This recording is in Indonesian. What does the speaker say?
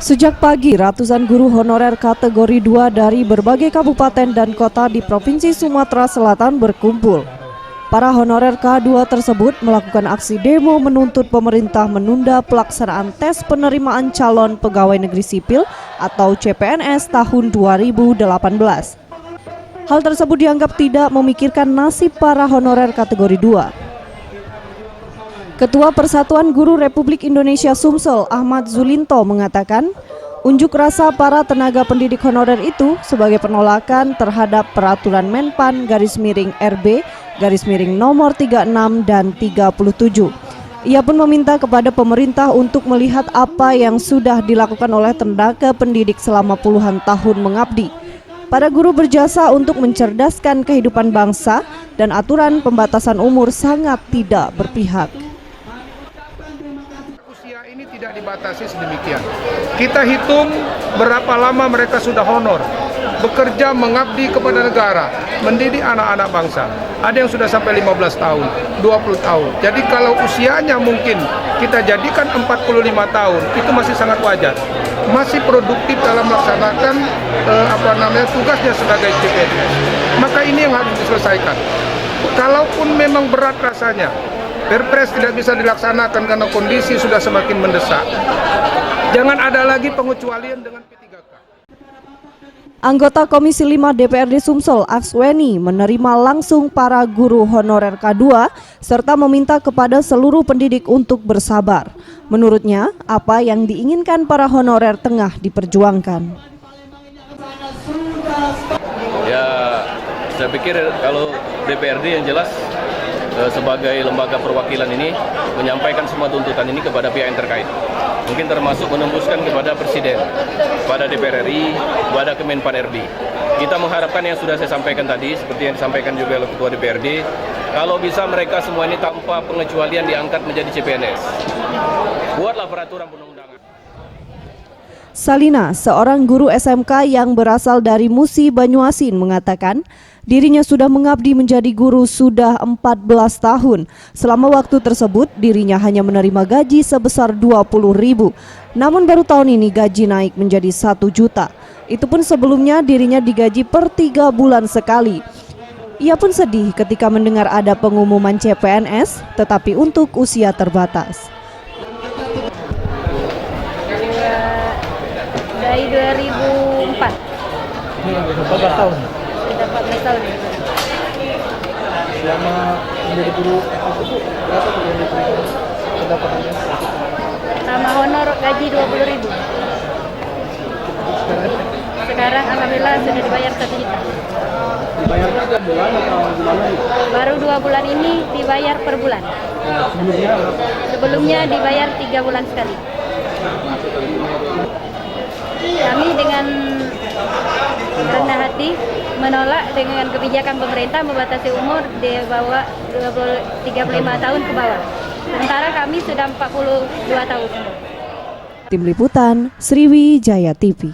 Sejak pagi, ratusan guru honorer kategori 2 dari berbagai kabupaten dan kota di Provinsi Sumatera Selatan berkumpul. Para honorer K2 tersebut melakukan aksi demo menuntut pemerintah menunda pelaksanaan tes penerimaan calon pegawai negeri sipil atau CPNS tahun 2018. Hal tersebut dianggap tidak memikirkan nasib para honorer kategori 2. Ketua Persatuan Guru Republik Indonesia Sumsel, Ahmad Zulinto mengatakan, unjuk rasa para tenaga pendidik honorer itu sebagai penolakan terhadap peraturan Menpan _RB nomor 36 dan 37. Ia pun meminta kepada pemerintah untuk melihat apa yang sudah dilakukan oleh tenaga pendidik selama puluhan tahun mengabdi. Para guru berjasa untuk mencerdaskan kehidupan bangsa dan aturan pembatasan umur sangat tidak berpihak. Ini tidak dibatasi sedemikian. Kita hitung berapa lama mereka sudah honor, bekerja mengabdi kepada negara, mendidik anak-anak bangsa. Ada yang sudah sampai 15 tahun, 20 tahun. Jadi kalau usianya mungkin kita jadikan 45 tahun, itu masih sangat wajar. Masih produktif dalam melaksanakan tugasnya sebagai CPNS. Maka ini yang harus diselesaikan. Kalaupun memang berat rasanya, Perpres tidak bisa dilaksanakan karena kondisi sudah semakin mendesak. Jangan ada lagi pengecualian dengan P3K. Anggota Komisi 5 DPRD Sumsel, Aksweni, menerima langsung para guru honorer K2 serta meminta kepada seluruh pendidik untuk bersabar. Menurutnya, apa yang diinginkan para honorer tengah diperjuangkan. Ya, saya pikir kalau DPRD yang jelas sebagai lembaga perwakilan ini menyampaikan semua tuntutan ini kepada pihak yang terkait. Mungkin termasuk menembuskan kepada Presiden, kepada DPR RI, kepada Kemenpan RB. Kita mengharapkan yang sudah saya sampaikan tadi, seperti yang disampaikan juga oleh Ketua DPRD, kalau bisa mereka semua ini tanpa pengecualian diangkat menjadi CPNS. Buatlah peraturan perundang-undangan. Salina, seorang guru SMK yang berasal dari Musi, Banyuasin, mengatakan dirinya sudah mengabdi menjadi guru sudah 14 tahun. Selama waktu tersebut, dirinya hanya menerima gaji sebesar 20.000. Namun baru tahun ini gaji naik menjadi 1 juta. Itu pun sebelumnya dirinya digaji per 3 bulan sekali. Ia pun sedih ketika mendengar ada pengumuman CPNS, tetapi untuk usia terbatas. Dari 2004. 14 tahun. Sudah 14 tahun. Selama menjadi guru itu berapa yang diterima pendapatannya? Sama honor gaji 20.000. Sekarang alhamdulillah sudah dibayar 1 juta. Dibayarnya tiap bulan atau gimana? Baru 2 bulan ini dibayar per bulan. Sebelumnya dibayar 3 bulan sekali. Kami dengan rendah hati menolak dengan kebijakan pemerintah membatasi umur di bawah 35 tahun ke bawah. Sementara kami sudah 42 tahun. Tim Liputan, Sriwijaya TV.